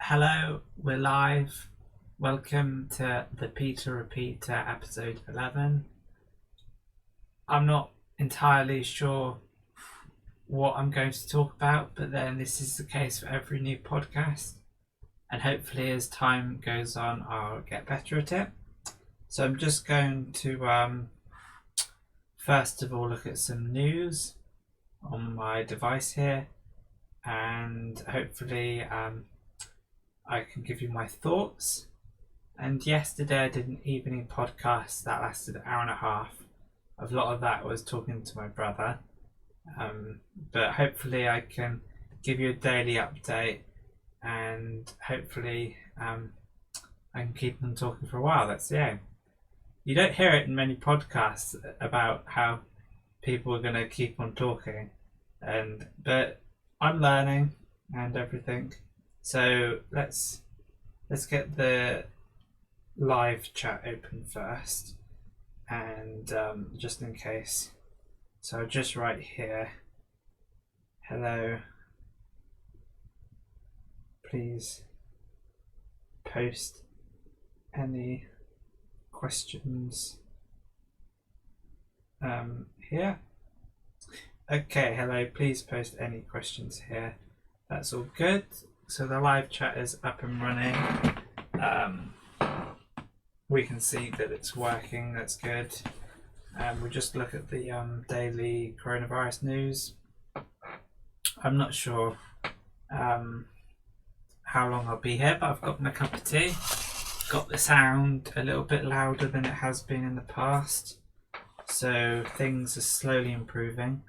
Hello, we're live. Welcome to the Peter Repeater episode 11. I'm not entirely sure what I'm going to talk about, but then this is the case for every new podcast. And hopefully, as time goes on, I'll get better at it. So, I'm just going to first of all look at some news on my device here, and hopefully, I can give you my thoughts. And yesterday I did an evening podcast that lasted an hour and a half. A lot of that was talking to my brother. But hopefully I can give you a daily update, and hopefully I can keep on talking for a while. That's the aim. You don't hear it in many podcasts about how people are going to keep on talking, but I'm learning and everything. So let's get the live chat open first, and just in case. So just right here. Hello. Please post any questions here. Okay, hello. Please post any questions here. That's all good. So the live chat is up and running. We can see that it's working. That's good. We'll just look at the daily coronavirus news. I'm not sure how long I'll be here, but I've got my cup of tea. Got the sound a little bit louder than it has been in the past. So things are slowly improving.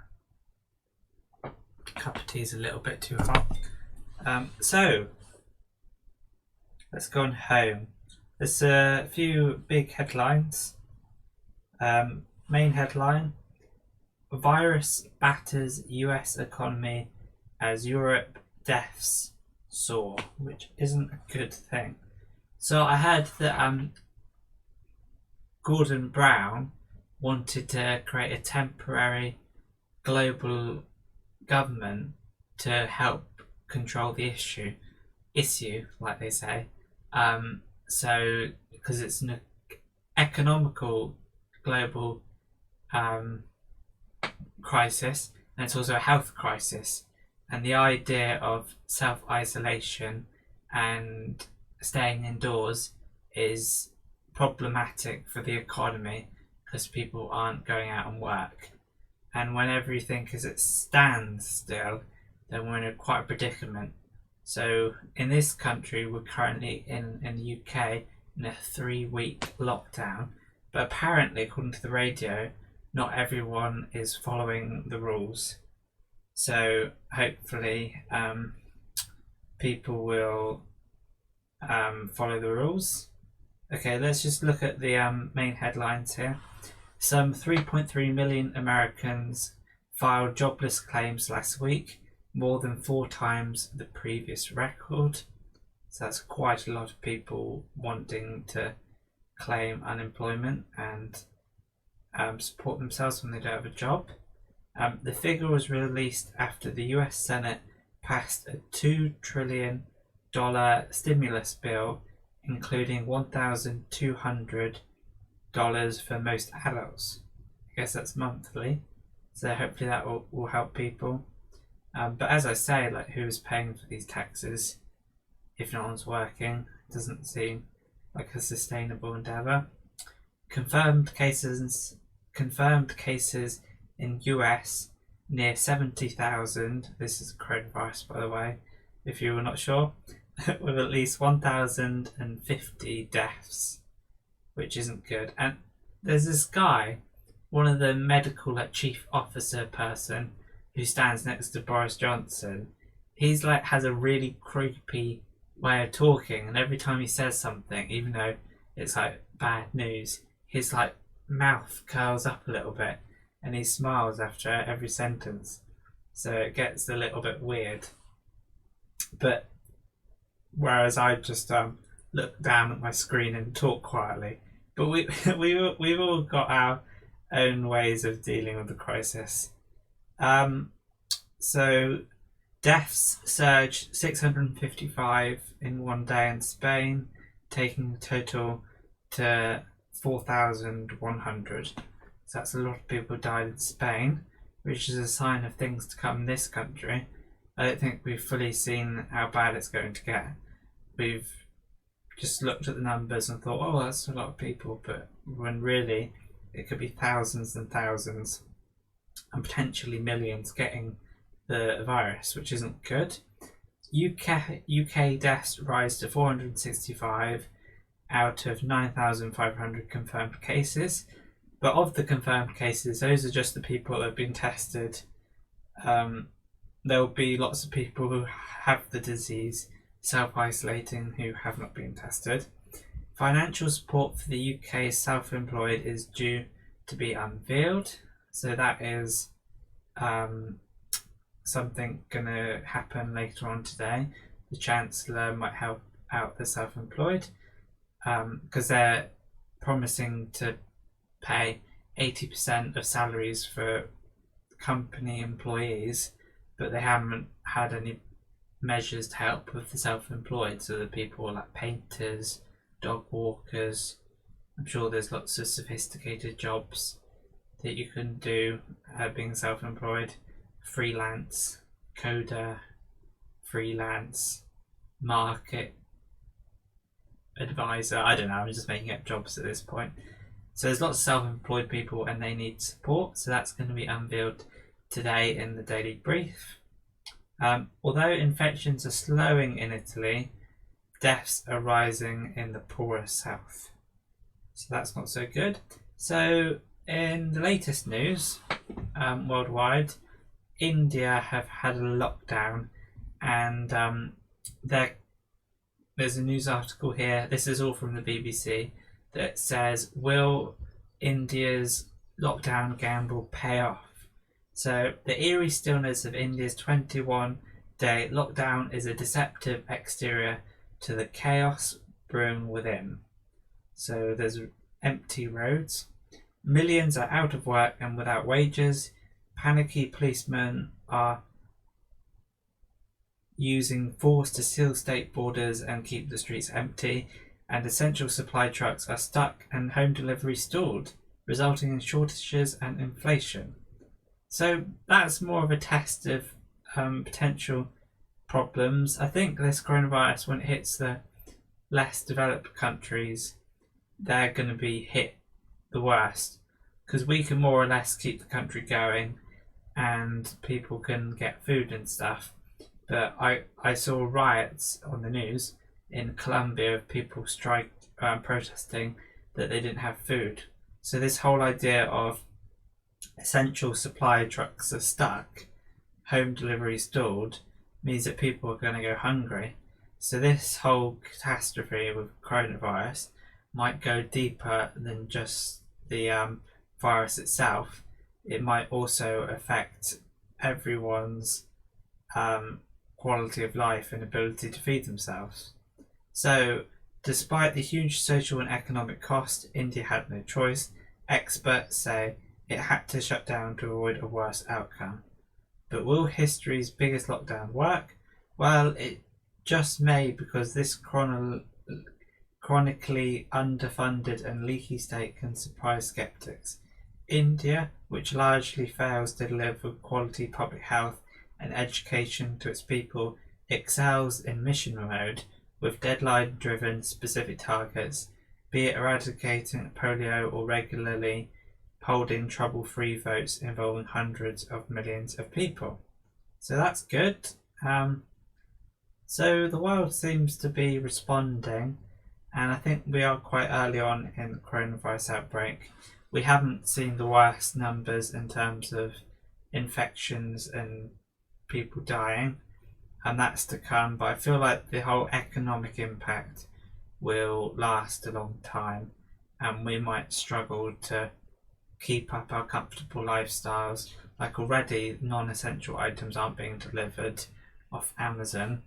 Cup of tea is a little bit too hot. So let's go on home. There's a few big headlines. Main headline: virus batters US economy as Europe deaths soar, which isn't a good thing. So I heard that Gordon Brown wanted to create a temporary global government to help control the issue, like they say. So because it's an economical global crisis, and it's also a health crisis, and the idea of self-isolation and staying indoors is problematic for the economy because people aren't going out and work. And when everything is at standstill, then we're in quite a predicament. So in this country, we're currently in the UK in a 3-week lockdown. But apparently, according to the radio, not everyone is following the rules. So hopefully people will follow the rules. Okay, let's just look at the main headlines here. Some 3.3 million Americans filed jobless claims last week, more than 4 times the previous record. So that's quite a lot of people wanting to claim unemployment and support themselves when they don't have a job. The figure was released after the US Senate passed a $2 trillion stimulus bill, including $1,200 for most adults. I guess that's monthly, so hopefully that will help people. But as I say, like, who's paying for these taxes if no one's working? It doesn't seem like a sustainable endeavour. Confirmed cases in US near 70,000. This is coronavirus, by the way, if you were not sure, with at least 1,050 deaths, which isn't good. And there's this guy, one of the medical chief officer person who stands next to Boris Johnson. He's has a really creepy way of talking, and every time he says something, even though it's bad news, his mouth curls up a little bit and he smiles after every sentence, so it gets a little bit weird. But whereas I just look down at my screen and talk quietly, but we've all got our own ways of dealing with the crisis. So Deaths surged 655 in one day in Spain, taking the total to 4,100. So that's a lot of people died in Spain, which is a sign of things to come in this country. I don't think we've fully seen how bad it's going to get. We've just looked at the numbers and thought, oh, that's a lot of people, but when really it could be thousands and thousands and potentially millions getting the virus, which isn't good. UK deaths rise to 465 out of 9,500 confirmed cases. But of the confirmed cases, those are just the people that have been tested. There'll be lots of people who have the disease self-isolating who have not been tested. Financial support for the UK self-employed is due to be unveiled. So that is something going to happen later on today. The Chancellor might help out the self-employed because they're promising to pay 80% of salaries for company employees, but they haven't had any measures to help with the self-employed, so the people like painters, dog walkers. I'm sure there's lots of sophisticated jobs that you can do being self-employed. Freelance, coder, freelance, market advisor. I don't know, I'm just making up jobs at this point. So there's lots of self-employed people and they need support, so that's going to be unveiled today in the Daily Brief. Although infections are slowing in Italy, deaths are rising in the poorer south. So that's not so good. So in the latest news worldwide, India have had a lockdown, and there's a news article here. This is all from the BBC that says, will India's lockdown gamble pay off? So the eerie stillness of India's 21-day lockdown is a deceptive exterior to the chaos brewing within. So there's empty roads. Millions are out of work and without wages. Panicky policemen are using force to seal state borders and keep the streets empty, and essential supply trucks are stuck and home delivery stalled, resulting in shortages and inflation. So that's more of a test of potential problems. I think this coronavirus, when it hits the less developed countries, they're going to be hit the worst, because we can more or less keep the country going and people can get food and stuff. But I saw riots on the news in Colombia of people protesting that they didn't have food. So this whole idea of essential supply trucks are stuck, home delivery stalled, means that people are going to go hungry. So this whole catastrophe with coronavirus might go deeper than just the virus itself. It might also affect everyone's quality of life and ability to feed themselves. So, despite the huge social and economic cost, India had no choice. Experts say it had to shut down to avoid a worse outcome. But will history's biggest lockdown work? Well, it just may, because this chronically underfunded and leaky state can surprise skeptics. India, which largely fails to deliver quality public health and education to its people, excels in mission mode with deadline-driven specific targets, be it eradicating polio or regularly holding trouble-free votes involving hundreds of millions of people. So that's good. So the world seems to be responding, and I think we are quite early on in the coronavirus outbreak. We haven't seen the worst numbers in terms of infections and people dying, and that's to come, but I feel like the whole economic impact will last a long time, and we might struggle to keep up our comfortable lifestyles. Like already non-essential items aren't being delivered off Amazon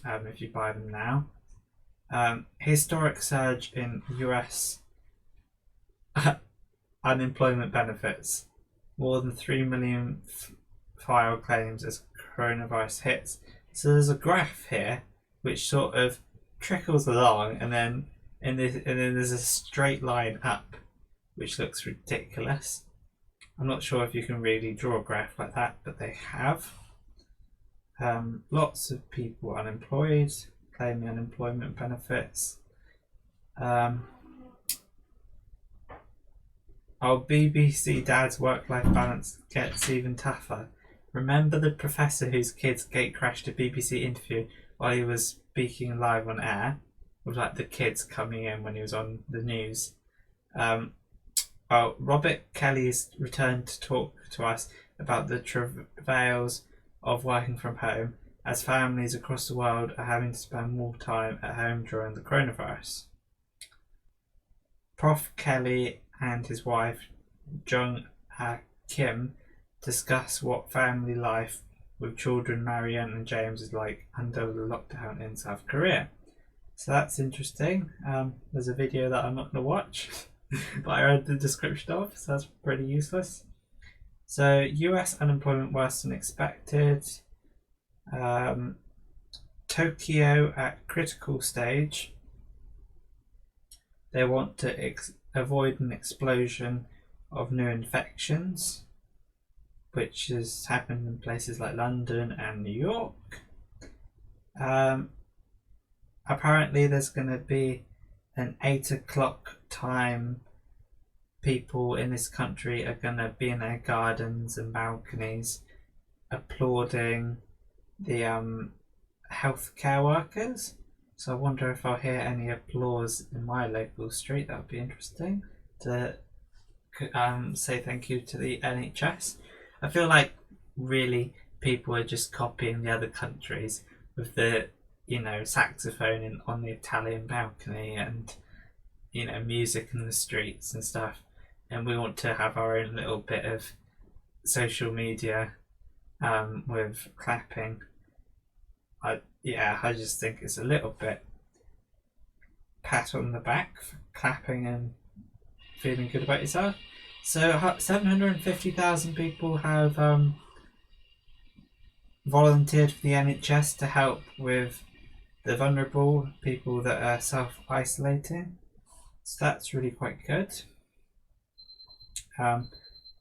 if you buy them now. Historic surge in US unemployment benefits. More than 3 million filed claims as coronavirus hits. So there's a graph here which sort of trickles along, and then there's a straight line up, which looks ridiculous. I'm not sure if you can really draw a graph like that, but they have. Lots of people unemployed, claiming unemployment benefits. Our BBC Dad's work-life balance gets even tougher. Remember the professor whose kids gate-crashed a BBC interview while he was speaking live on air, with like the kids coming in when he was on the news? Well, Robert Kelly's returned to talk to us about the travails of working from home, as families across the world are having to spend more time at home during the coronavirus. Prof. Kelly and his wife, Jung Kim, discuss what family life with children Marianne and James is like under the lockdown in South Korea. So that's interesting. There's a video that I'm not going to watch, but I read the description of, so that's pretty useless. So US unemployment worse than expected. Tokyo at critical stage. They want to avoid an explosion of new infections, which has happened in places like London and New York. Apparently there's going to be an 8 o'clock time. People in this country are going to be in their gardens and balconies applauding the healthcare workers. So I wonder if I'll hear any applause in my local street. That would be interesting to say thank you to the NHS. I feel like really people are just copying the other countries with the, saxophone on the Italian balcony and, music in the streets and stuff. And we want to have our own little bit of social media with clapping. I just think it's a little bit pat on the back for clapping and feeling good about yourself. So 750,000 people have volunteered for the NHS to help with the vulnerable people that are self-isolating. So that's really quite good.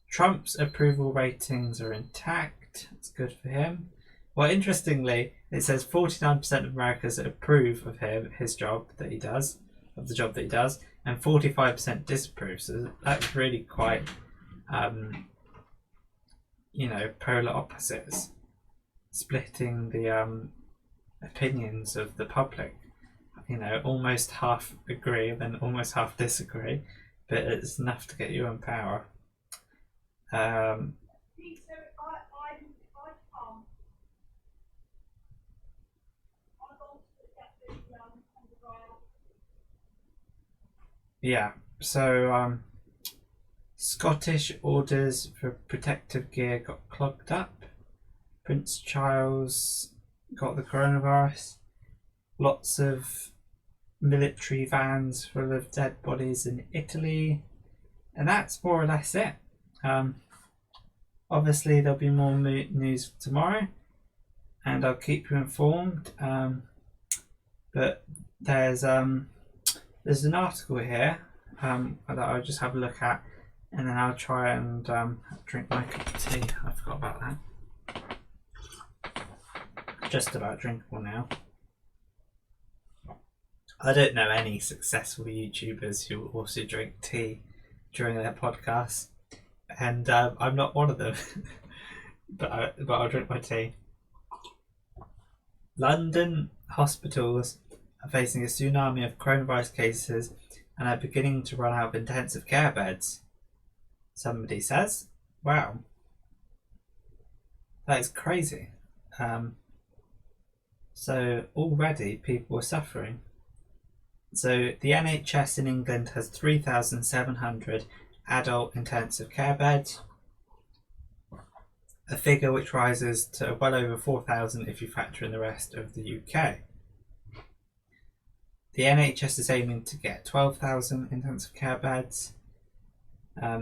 Trump's approval ratings are intact. It's good for him. Well, interestingly, it says 49% of Americans approve of his job that he does, of the job that he does, and 45% disapprove. So that's really quite, polar opposites, splitting the opinions of the public. Almost half agree, then almost half disagree, but it's enough to get you in power. Yeah, so Scottish orders for protective gear got clogged up. Prince Charles got the coronavirus. Lots of military vans full of dead bodies in Italy. And that's more or less it. Obviously there'll be more news tomorrow and I'll keep you informed. But there's an article here that I'll just have a look at, and then I'll try and drink my cup of tea. I forgot about that. Just about drinkable now. I don't know any successful YouTubers who also drink tea during their podcasts, and I'm not one of them. but I'll drink my tea. London hospitals are facing a tsunami of coronavirus cases and are beginning to run out of intensive care beds. Somebody says, wow, that is crazy. So already people are suffering. So the NHS in England has 3,700 adult intensive care beds, a figure which rises to well over 4,000 if you factor in the rest of the UK. The NHS is aiming to get 12,000 intensive care beds.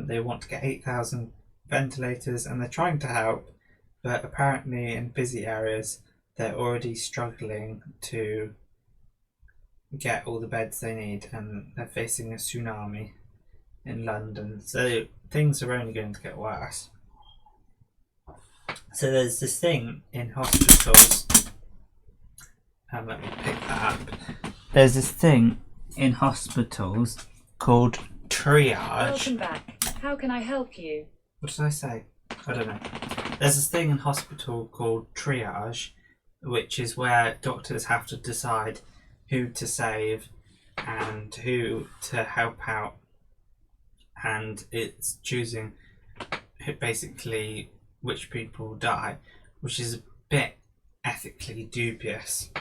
They want to get 8,000 ventilators, and they're trying to help but apparently in busy areas they're already struggling to get all the beds they need, and they're facing a tsunami in London. So things are only going to get worse. So there's this thing in hospitals. Let me pick that up. There's this thing in hospitals called triage. Welcome back. How can I help you? What did I say? I don't know. There's this thing in hospital called triage, which is where doctors have to decide who to save and who to help out, and it's choosing basically which people die, which is a bit ethically dubious,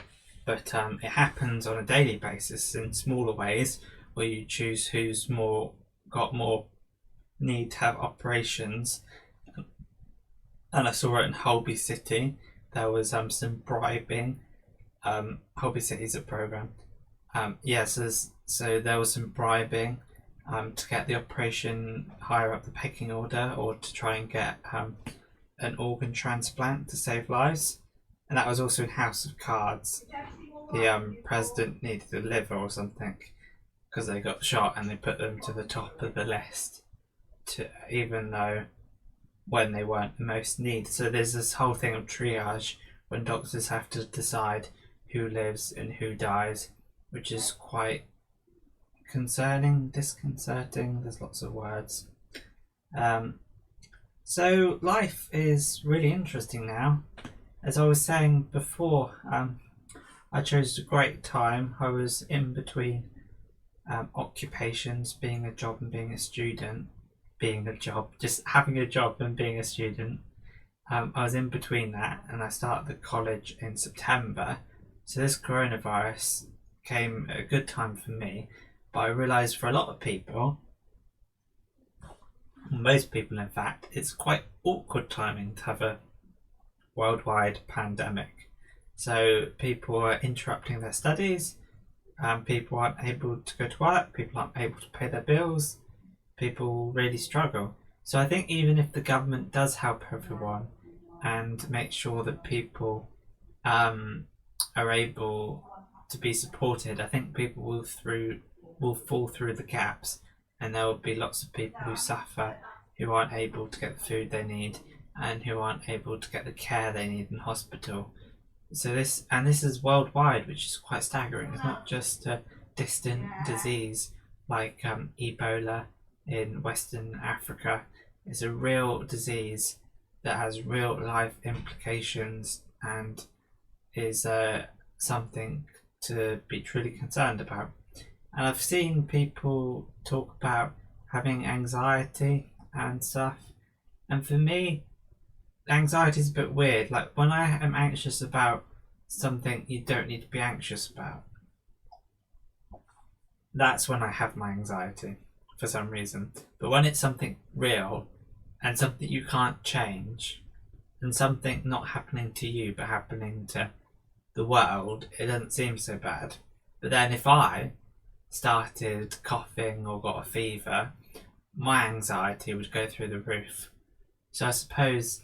but it happens on a daily basis in smaller ways, where you choose who's got more need to have operations. And I saw it in Holby City. There was some bribing. Holby City's a program. So there was some bribing to get the operation higher up the pecking order, or to try and get an organ transplant to save lives. And that was also in House of Cards. The president needed a liver or something because they got shot, and they put them to the top of the list, even though when they weren't the most need. So there's this whole thing of triage when doctors have to decide who lives and who dies, which is quite concerning, disconcerting. There's lots of words. So life is really interesting now. As I was saying before, I chose a great time. I was in between occupations, being a job and being a student. Just having a job and being a student. I was in between that, and I started the college in September. So this coronavirus came at a good time for me, but I realised for a lot of people, most people in fact, it's quite awkward timing to have a worldwide pandemic. So people are interrupting their studies, people aren't able to go to work, people aren't able to pay their bills, people really struggle. So I think even if the government does help everyone and make sure that people are able to be supported, I think people will fall through the gaps, and there will be lots of people who suffer, who aren't able to get the food they need, and who aren't able to get the care they need in hospital. So this is worldwide, which is quite staggering. It's not just a distant disease like Ebola in Western Africa. It's a real disease that has real life implications and is something to be truly concerned about. And I've seen people talk about having anxiety and stuff, and for me, anxiety is a bit weird. Like when I am anxious about something you don't need to be anxious about, that's when I have my anxiety for some reason. But when it's something real and something you can't change, and something not happening to you but happening to the world, it doesn't seem so bad. But then if I started coughing or got a fever, my anxiety would go through the roof. So I suppose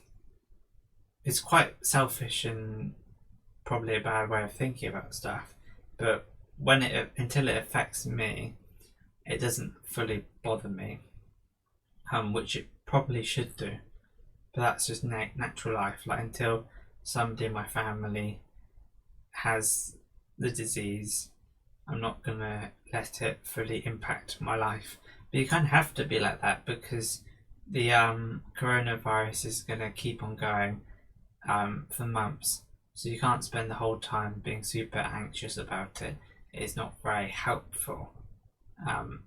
it's quite selfish and probably a bad way of thinking about stuff, but until it affects me, it doesn't fully bother me, which it probably should do. But that's just natural life. Like until somebody in my family has the disease, I'm not gonna let it fully impact my life. But you kind of have to be like that, because the coronavirus is gonna keep on going for months. So you can't spend the whole time being super anxious about it. It's not very helpful.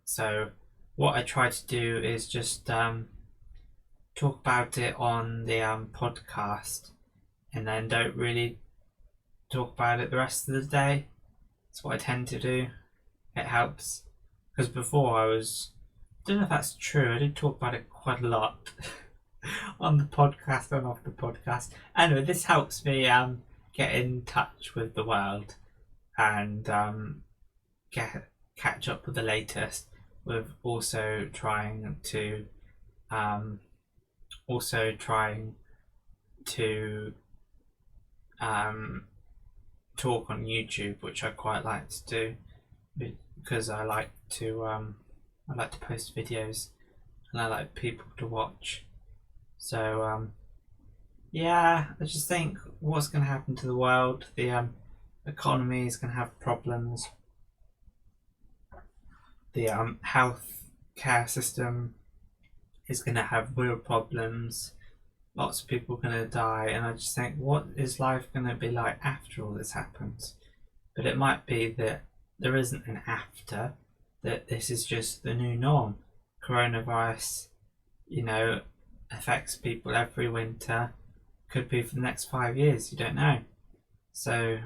So what I try to do is just talk about it on the podcast, and then don't really talk about it the rest of the day. That's what I tend to do. It helps, because before I don't know if that's true, I did talk about it quite a lot on the podcast and off the podcast. Anyway, this helps me get in touch with the world and catch up with the latest, with also trying to talk on YouTube, which I quite like to do because I like to post videos and I like people to watch. So yeah, I just think what's going to happen to the world. The economy is going to have problems. The health care system is going to have real problems. Lots of people are going to die, and I just think, what is life going to be like after all this happens? But it might be that there isn't an after, that this is just the new norm. Coronavirus, affects people every winter. Could be for the next 5 years, you don't know. So,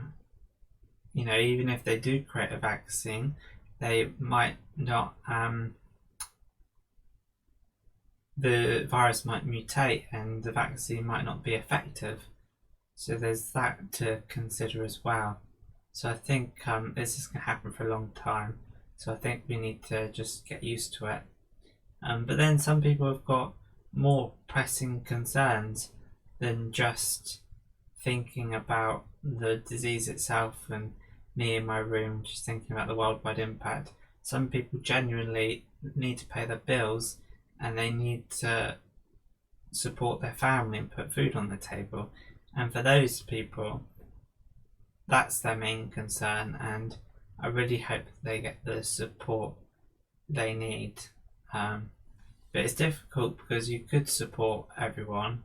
even if they do create a vaccine, they might not, the virus might mutate and the vaccine might not be effective. So there's that to consider as well. So I think this is going to happen for a long time. So I think we need to just get used to it. But then some people have got more pressing concerns than just thinking about the disease itself and me in my room just thinking about the worldwide impact. Some people genuinely need to pay their bills and they need to support their family and put food on the table. And for those people, that's their main concern, and I really hope they get the support they need. But it's difficult because you could support everyone,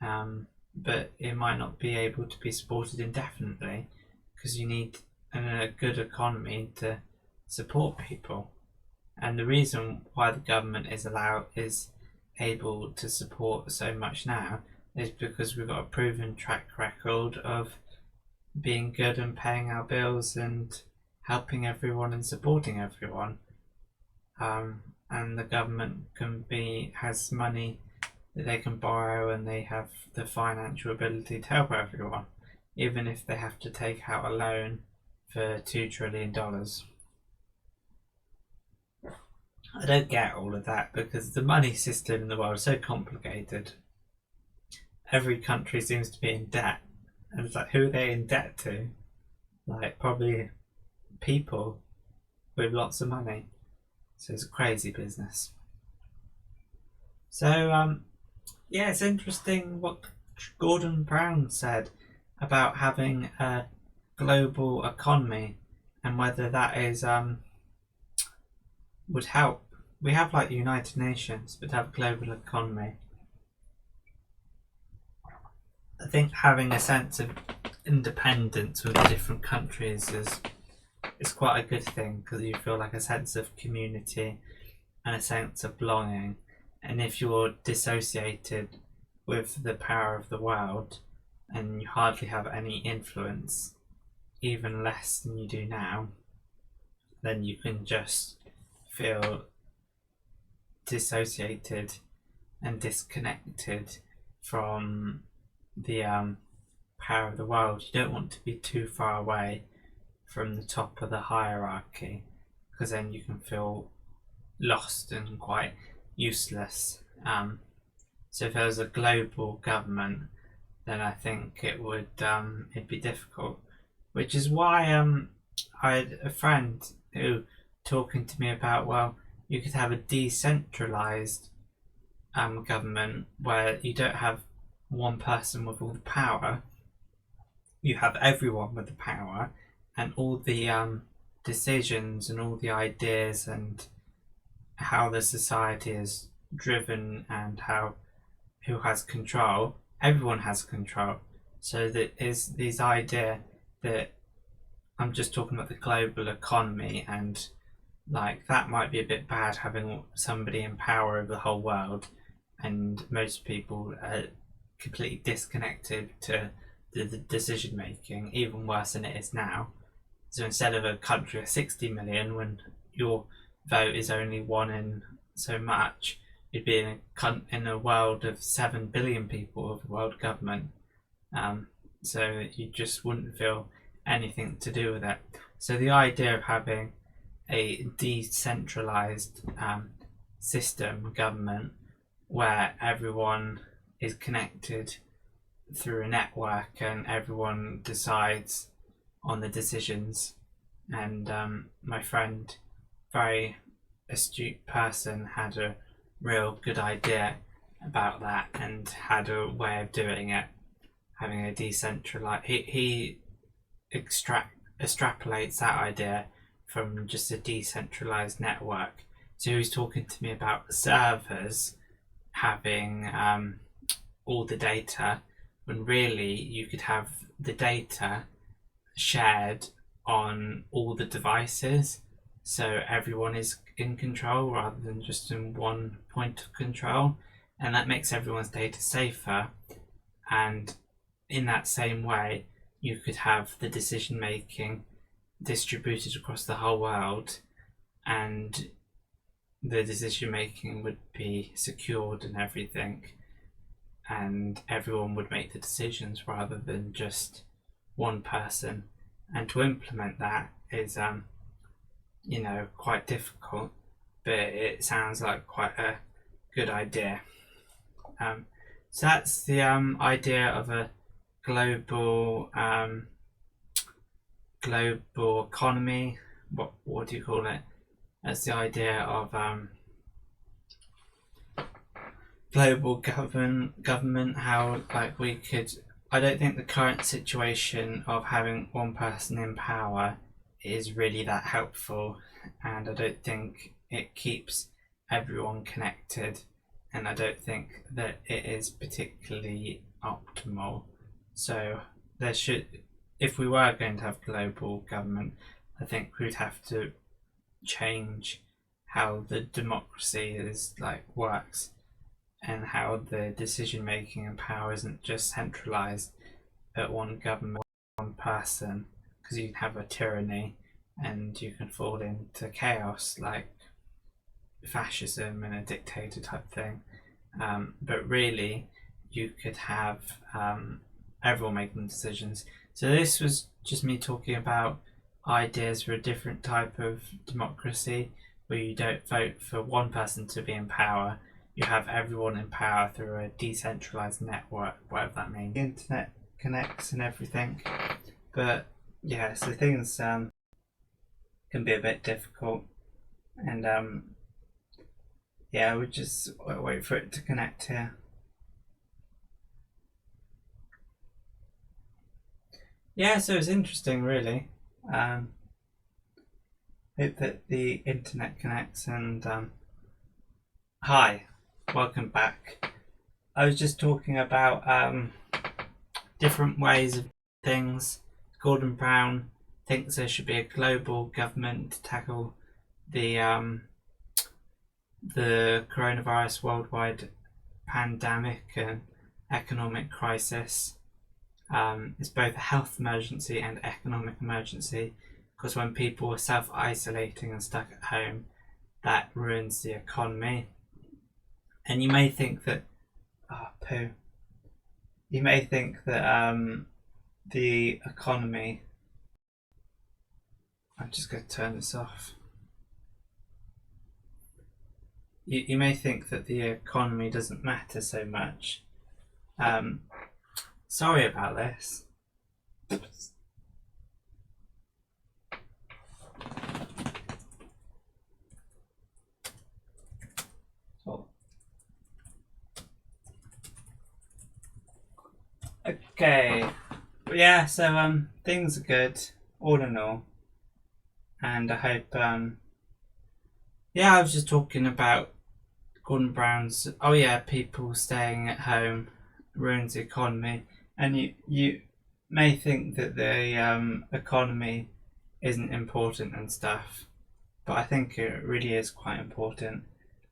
but it might not be able to be supported indefinitely because you need a good economy to support people. And the reason why the government is able to support so much now is because we've got a proven track record of being good and paying our bills and helping everyone and supporting everyone. And the government has money that they can borrow, and they have the financial ability to help everyone, even if they have to take out a loan for $2 trillion. I don't get all of that because the money system in the world is so complicated. Every country seems to be in debt, and it's like, who are they in debt to? Like, probably people with lots of money. So it's a crazy business. So yeah, it's interesting what Gordon Brown said about having a global economy and whether that is would help. We have like the United Nations, but to have a global economy, I think having a sense of independence with the different countries is quite a good thing because you feel like a sense of community and a sense of belonging. And if you're dissociated with the power of the world and you hardly have any influence, even less than you do now, then you can just feel dissociated and disconnected from the power of the world. You don't want to be too far away from the top of the hierarchy because then you can feel lost and quite useless. So if there was a global government, then I think it'd be difficult. Which is why I had a friend who talking to me about, well, you could have a decentralized government where you don't have one person with all the power. You have everyone with the power, and all the decisions and all the ideas and how the society is driven and who has control. Everyone has control. So that is this idea that I'm just talking about the global economy, and like that might be a bit bad having somebody in power over the whole world, and most people are completely disconnected to the decision making, even worse than it is now. So instead of a country of 60 million, when your vote is only one in so much, you'd be in a world of 7 billion people of the world government. So you just wouldn't feel anything to do with it. So the idea of having a decentralized system government where everyone is connected through a network and everyone decides on the decisions. And my friend, very astute person, had a real good idea about that and had a way of doing it, having a decentralized. He extrapolates that idea from just a decentralized network. So he was talking to me about servers having all the data, when really you could have the data shared on all the devices, so everyone is in control rather than just in one point of control, and that makes everyone's data safer. And in that same way, you could have the decision making distributed across the whole world, and the decision making would be secured and everything, and everyone would make the decisions rather than just one person. And to implement that is quite difficult, but it sounds like quite a good idea. So that's the idea of a global economy. What do you call it? That's the idea of global government. How, like, we could. I don't think the current situation of having one person in power is really that helpful, and I don't think it keeps everyone connected, and I don't think that it is particularly optimal. So there should, if we were going to have global government, I think we'd have to change how the democracy works, and how the decision making and power isn't just centralized at one government, one person, because you can have a tyranny and you can fall into chaos like fascism and a dictator type thing. But really, you could have everyone making decisions. So this was just me talking about ideas for a different type of democracy, where you don't vote for one person to be in power. You have everyone in power through a decentralized network, whatever that means. The internet connects and everything, but yeah, so things can be a bit difficult, and yeah, we just wait for it to connect here. Yeah, so it's interesting, really. Hope that the internet connects, and hi, welcome back. I was just talking about different ways of things. Gordon Brown thinks there should be a global government to tackle the coronavirus worldwide pandemic and economic crisis. It's both a health emergency and economic emergency, because when people are self-isolating and stuck at home, that ruins the economy. And you may think that you may think that the economy, I'm just going to turn this off. You may think that the economy doesn't matter so much. Sorry about this. Okay, yeah, so things are good all in all, and I hope I was just talking about Gordon Brown's people staying at home ruins the economy, and you may think that the economy isn't important and stuff, but I think it really is quite important,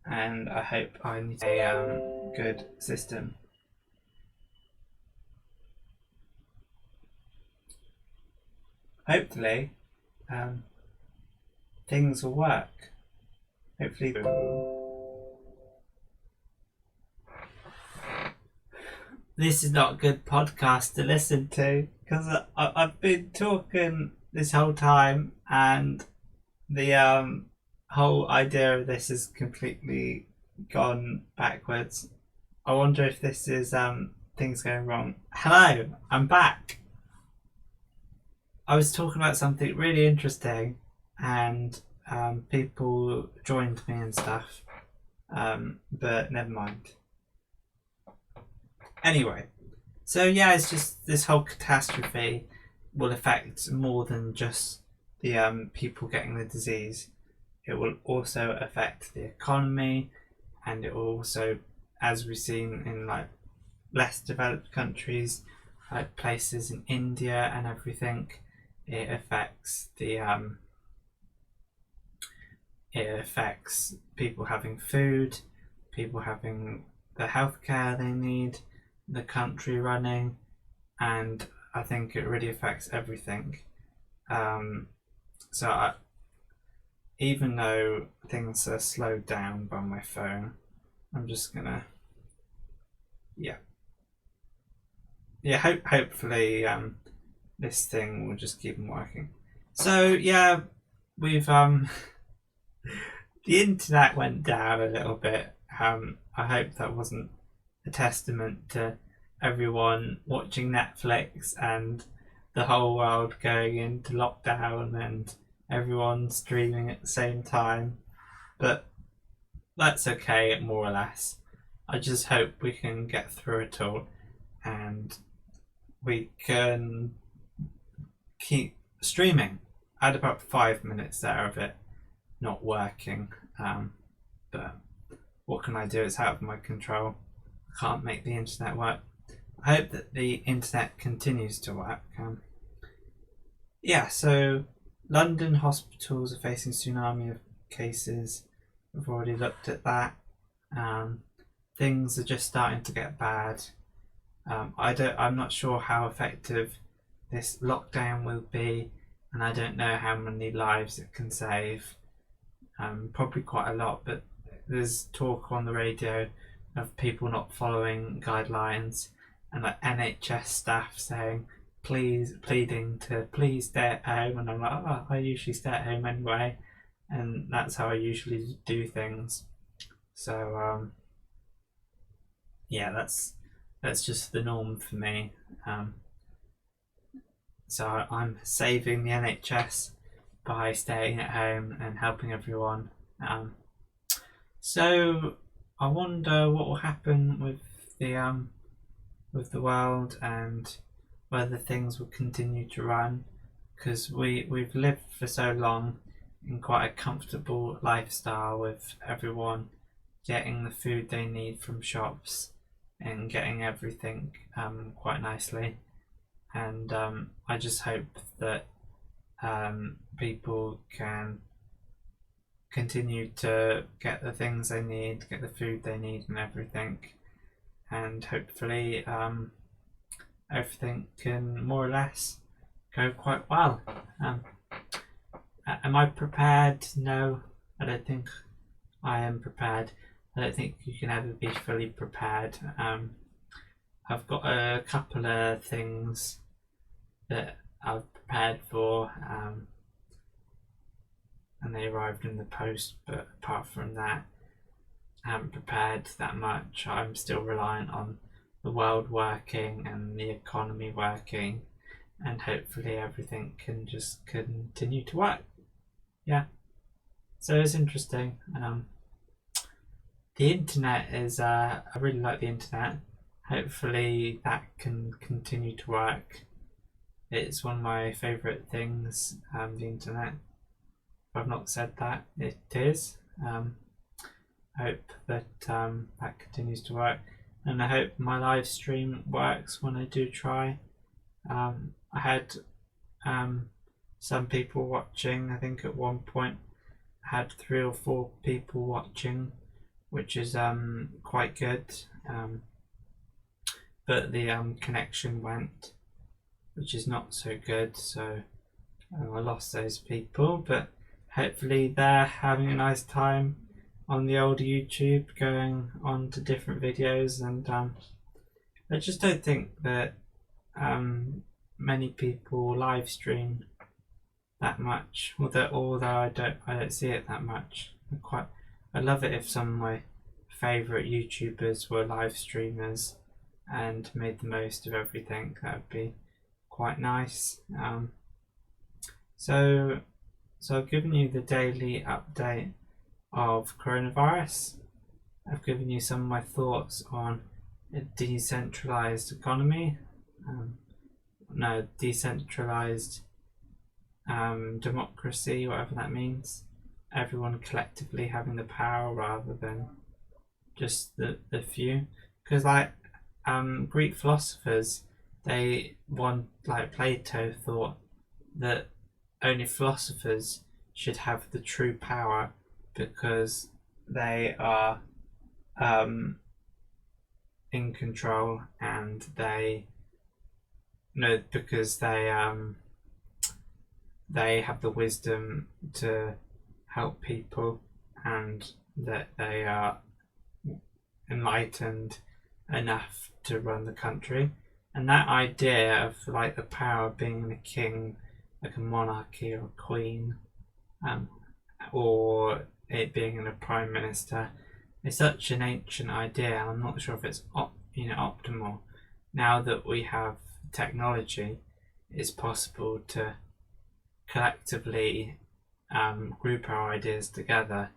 and I hope I need a good system. Hopefully, things will work. Hopefully. This is not a good podcast to listen to, because I've been talking this whole time, and the whole idea of this has completely gone backwards. I wonder if this is things going wrong. Hello, I'm back. I was talking about something really interesting, and people joined me and stuff. But never mind. Anyway, so yeah, it's just this whole catastrophe will affect more than just the people getting the disease. It will also affect the economy, and it will also, as we've seen in like less developed countries, like places in India and everything, it affects people having food, people having the healthcare they need, the country running, and I think it really affects everything. Even though things are slowed down by my phone, I'm just gonna, hopefully this thing will just keep on working. So yeah, we've the internet went down a little bit. I hope that wasn't a testament to everyone watching Netflix and the whole world going into lockdown and everyone streaming at the same time. But that's okay, more or less. I just hope we can get through it all and we can keep streaming. I had about 5 minutes there of it not working, but what can I do? It's out of my control. I can't make the internet work. I hope that the internet continues to work. So London hospitals are facing tsunami of cases. We've already looked at that. Things are just starting to get bad. I'm not sure how effective this lockdown will be, and I don't know how many lives it can save. Probably quite a lot, but there's talk on the radio of people not following guidelines and like NHS staff saying pleading to please stay at home, and I'm like, oh, I usually stay at home anyway, and that's how I usually do things. So that's just the norm for me. So I'm saving the NHS by staying at home and helping everyone. So I wonder what will happen with the world and whether things will continue to run, because we've lived for so long in quite a comfortable lifestyle with everyone getting the food they need from shops and getting everything quite nicely, and I just hope that people can continue to get the things they need, get the food they need and everything, and hopefully everything can more or less go quite well. Am I prepared? No, I don't think I am prepared. I don't think you can ever be fully prepared. I've got a couple of things that I've prepared for, and they arrived in the post, but apart from that, I haven't prepared that much. I'm still reliant on the world working and the economy working, and hopefully everything can just continue to work. Yeah, so it's interesting. The internet is I really like the internet. Hopefully that can continue to work. It's one of my favourite things, the internet. If I've not said that, it is. I hope that that continues to work, and I hope my live stream works when I do try. I had some people watching. I think at one point I had 3 or 4 people watching, which is quite good. But the connection went, which is not so good. So I lost those people, but hopefully they're having a nice time on the old YouTube, going on to different videos, and I just don't think that many people live stream that much, although I don't see it that much. I'd love it if some of my favourite YouTubers were live streamers, and made the most of everything, that would be quite nice. So I've given you the daily update of coronavirus. I've given you some of my thoughts on a decentralized economy. Decentralized democracy, whatever that means. Everyone collectively having the power rather than just the few. Because Greek philosophers, like Plato thought that only philosophers should have the true power because they are in control, and because they have the wisdom to help people, and that they are enlightened enough to run the country. And that idea of like the power of being a king, like a monarchy or a queen, or it being in a prime minister, is such an ancient idea. I'm not sure if it's optimal. Now that we have technology, it's possible to collectively group our ideas together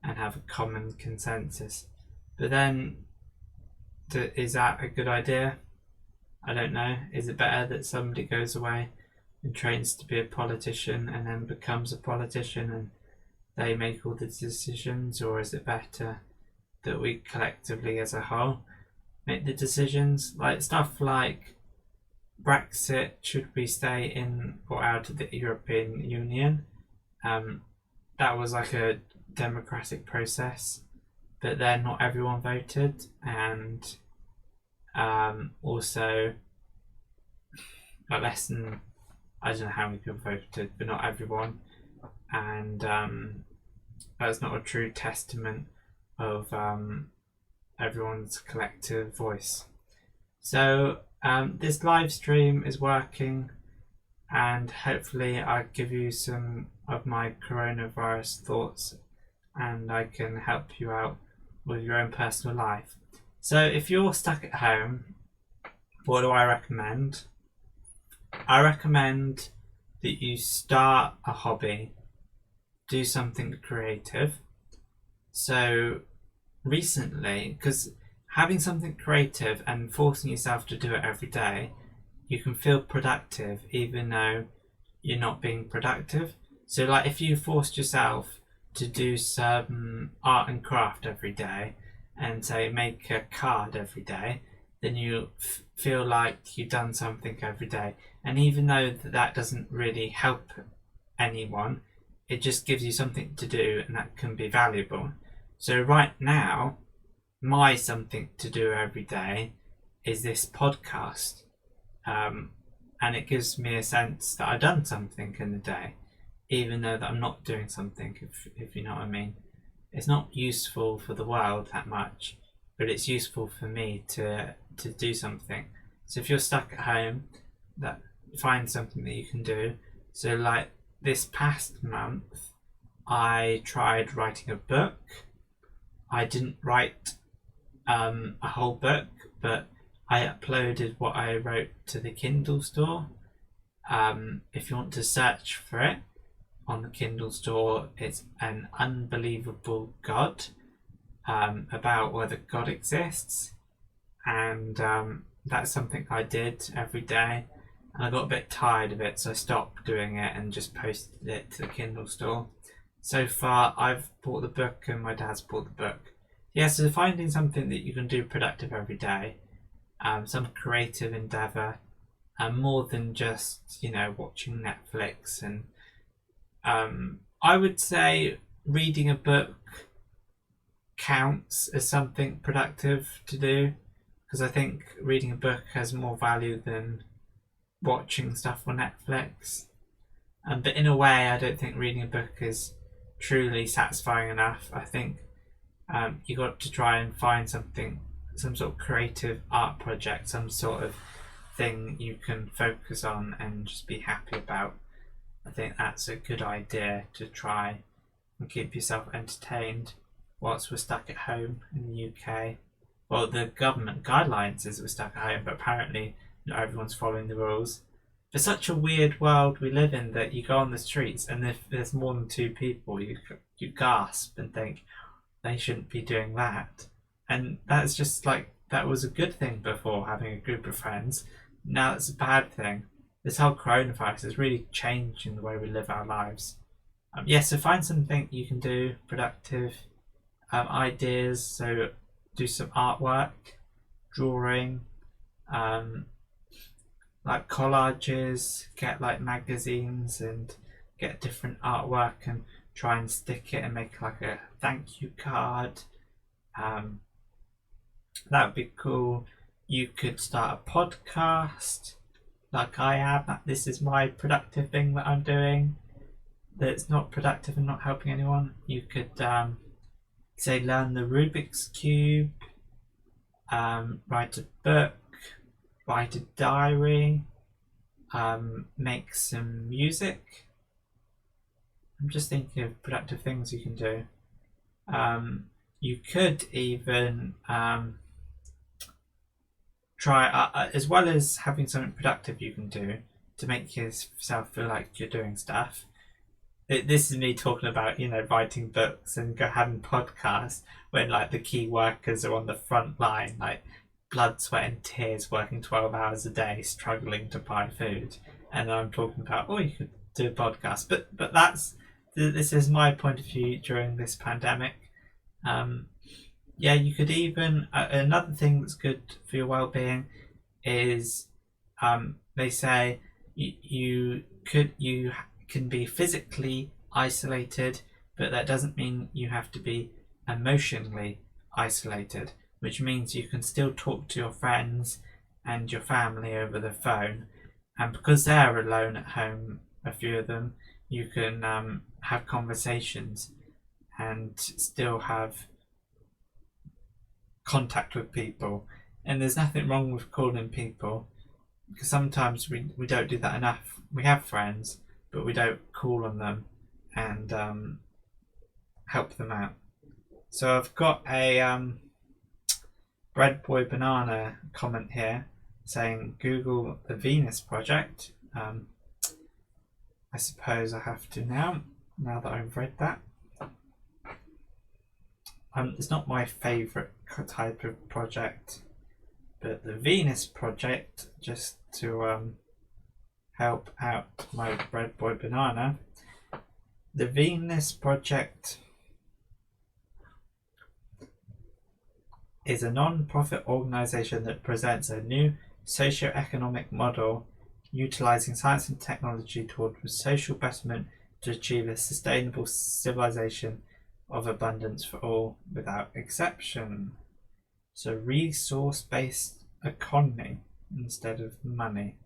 and have a common consensus. But then, is that a good idea? I don't know. Is it better that somebody goes away and trains to be a politician and then becomes a politician and they make all the decisions, or is it better that we collectively as a whole make the decisions? Like stuff like Brexit, should we stay in or out of the European Union? That was like a democratic process, but then not everyone voted, and also less than, I don't know how many people voted, but not everyone, and that's not a true testament of everyone's collective voice. So this live stream is working, and hopefully I'll give you some of my coronavirus thoughts, and I can help you out with your own personal life. So if you're stuck at home, what do I recommend? I recommend that you start a hobby, do something creative. So recently, because having something creative and forcing yourself to do it every day, you can feel productive even though you're not being productive. So like if you forced yourself to do some art and craft every day, and say make a card every day, then you feel like you've done something every day. And even though that doesn't really help anyone, it just gives you something to do, and that can be valuable. So right now, my something to do every day is this podcast, and it gives me a sense that I've done something in the day, even though that I'm not doing something, if you know what I mean. It's not useful for the world that much, but it's useful for me to do something. So if you're stuck at home, find something that you can do. So like this past month, I tried writing a book. I didn't write a whole book, but I uploaded what I wrote to the Kindle store. If you want to search for it on the Kindle store, it's An Unbelievable God, about whether God exists, and that's something I did every day, and I got a bit tired of it, so I stopped doing it and just posted it to the Kindle store. So far I've bought the book and my dad's bought the book. Yeah, so finding something that you can do productive every day, some creative endeavour, more than just watching Netflix. And I would say reading a book counts as something productive to do, because I think reading a book has more value than watching stuff on Netflix. But in a way, I don't think reading a book is truly satisfying enough. I think you got to try and find something, some sort of creative art project, some sort of thing you can focus on and just be happy about. I think that's a good idea to try and keep yourself entertained whilst we're stuck at home in the UK. well, the government guidelines is we're stuck at home, but apparently not everyone's following the rules. It's such a weird world we live in that you go on the streets and if there's more than two people, you gasp and think they shouldn't be doing that. And that's just like that was a good thing before, having a group of friends. Now it's a bad thing. This whole coronavirus is really changing the way we live our lives. So find something you can do productive, ideas. So do some artwork, drawing, like collages, get like magazines and get different artwork and try and stick it and make like a thank you card. That would be cool. You could start a podcast like I am. This is my productive thing that I'm doing that's not productive and not helping anyone. You could say learn the Rubik's Cube, write a book, write a diary, make some music. I'm just thinking of productive things you can do. You could even try, as well as having something productive you can do to make yourself feel like you're doing stuff. This is me talking about, writing books and having podcasts when like the key workers are on the front line, like blood, sweat and tears, working 12 hours a day, struggling to buy food. And I'm talking about, you could do a podcast. But this is my point of view during this pandemic. You could even, another thing that's good for your well-being is, they say you can be physically isolated, but that doesn't mean you have to be emotionally isolated, which means you can still talk to your friends and your family over the phone. And because they're alone at home, a few of them, you can have conversations and still have contact with people. And there's nothing wrong with calling people, because sometimes we don't do that enough. We have friends, but we don't call on them and help them out. So I've got a Bread Boy Banana comment here saying Google the Venus Project. I suppose I have to now that I've read that. It's not my favourite type of project, but the Venus Project, just to help out my Bread Boy Banana. The Venus Project is a non-profit organisation that presents a new socio-economic model utilising science and technology toward social betterment to achieve a sustainable civilization of abundance for all without exception. So resource-based economy instead of money.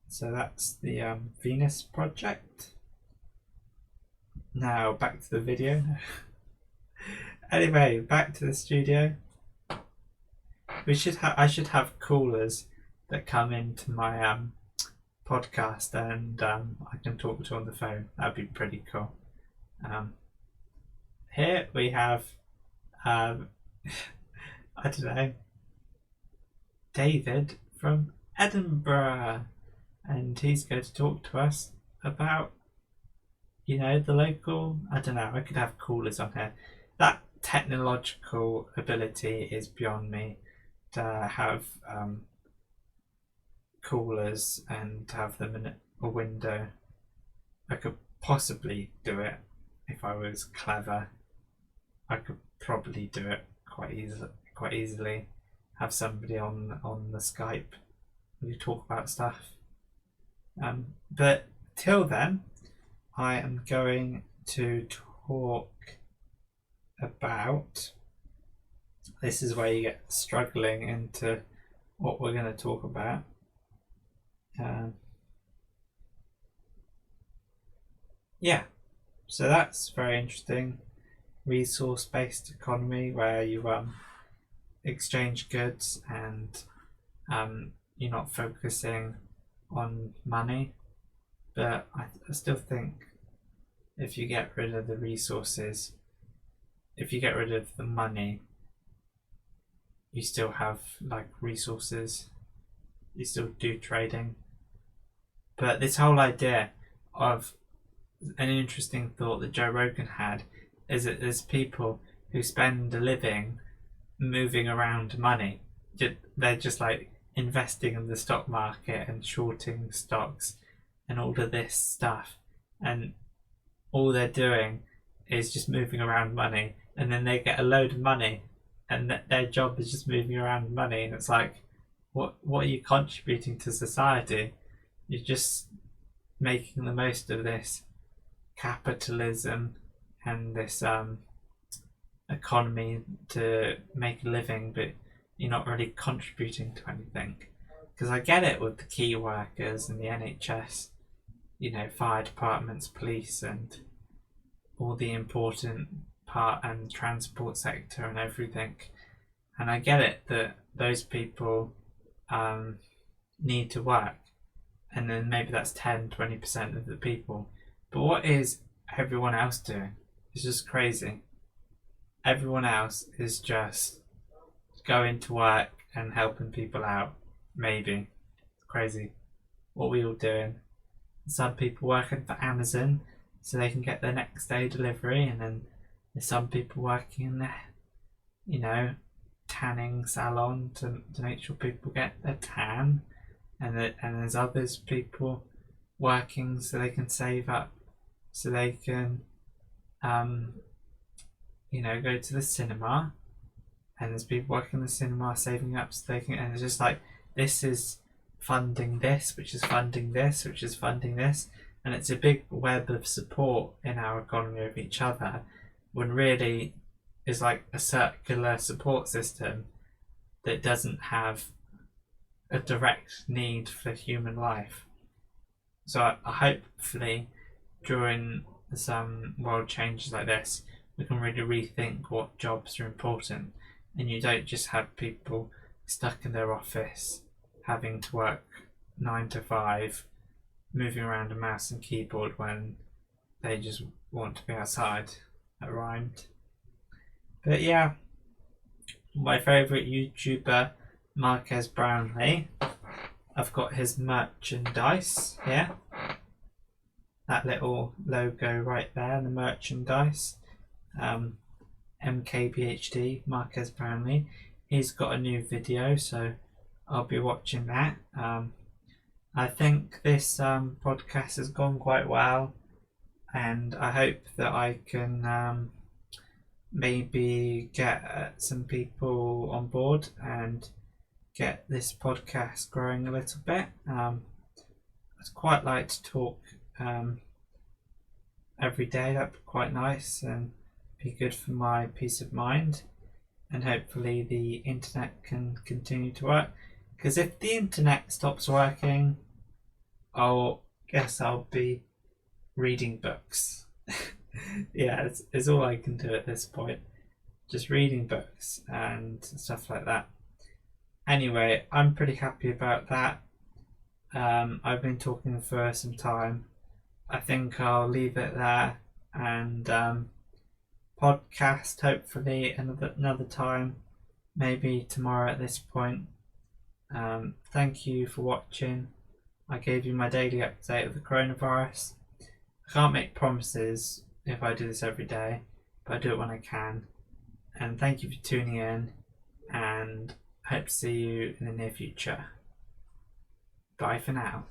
So that's the Venus Project. Now back to the video. Anyway, back to the studio. I should have callers that come into my podcast and I can talk to on the phone. That'd be pretty cool. Here we have I don't know, David from Edinburgh, and he's going to talk to us about the local. I don't know, I could have callers on here. That technological ability is beyond me, to have callers and have them in a window. I could possibly do it if I was clever. I could probably do it quite easily. Have somebody on the Skype who talk about stuff. But till then, I am going to talk about. This is where you get struggling into what we're going to talk about. So that's very interesting. Resource-based economy, where you exchange goods and you're not focusing on money. But I still think if you get rid of the resources, if you get rid of the money, you still have like resources, you still do trading. But this whole idea of an interesting thought that Joe Rogan had is that there's people who spend a living moving around money. They're just like investing in the stock market and shorting stocks and all of this stuff, and all they're doing is just moving around money, and then they get a load of money, and their job is just moving around money, and it's like, what are you contributing to society? You're just making the most of this capitalism and this economy to make a living, but you're not really contributing to anything. Because I get it with the key workers and the NHS, fire departments, police, and all the important part and transport sector and everything. And I get it that those people need to work, and then maybe that's 10-20% of the people. But what is everyone else doing? It's just crazy. Everyone else is just going to work and helping people out. Maybe. It's crazy. What are we all doing? Some people working for Amazon so they can get their next day delivery, and then there's some people working in their, tanning salon to make sure people get their tan, and there's others people working so they can save up, so they can go to the cinema, and there's people working in the cinema saving up so they can, and it's just like, this is funding this, which is funding this, which is funding this, and it's a big web of support in our economy of each other, when really is like a circular support system that doesn't have a direct need for human life. So I hopefully during some world changes like this, we can really rethink what jobs are important, and you don't just have people stuck in their office having to work 9 to 5, moving around a mouse and keyboard when they just want to be outside. That rhymed. But yeah, my favourite YouTuber, Marques Brownlee. I've got his merchandise here. That little logo right there, the merchandise. MKBHD, Marques Brownlee. He's got a new video, so I'll be watching that. I think this podcast has gone quite well, and I hope that I can maybe get some people on board and get this podcast growing a little bit. I'd quite like to talk every day. That'd be quite nice and be good for my peace of mind, and hopefully the internet can continue to work, because if the internet stops working, I'll be reading books. Yeah, it's all I can do at this point, just reading books and stuff like that. Anyway, I'm pretty happy about that. I've been talking for some time. I think I'll leave it there, and podcast hopefully another time, maybe tomorrow at this point. Thank you for watching. I gave you my daily update of the coronavirus. I can't make promises if I do this every day, but I do it when I can. And thank you for tuning in, and I hope to see you in the near future. Bye for now.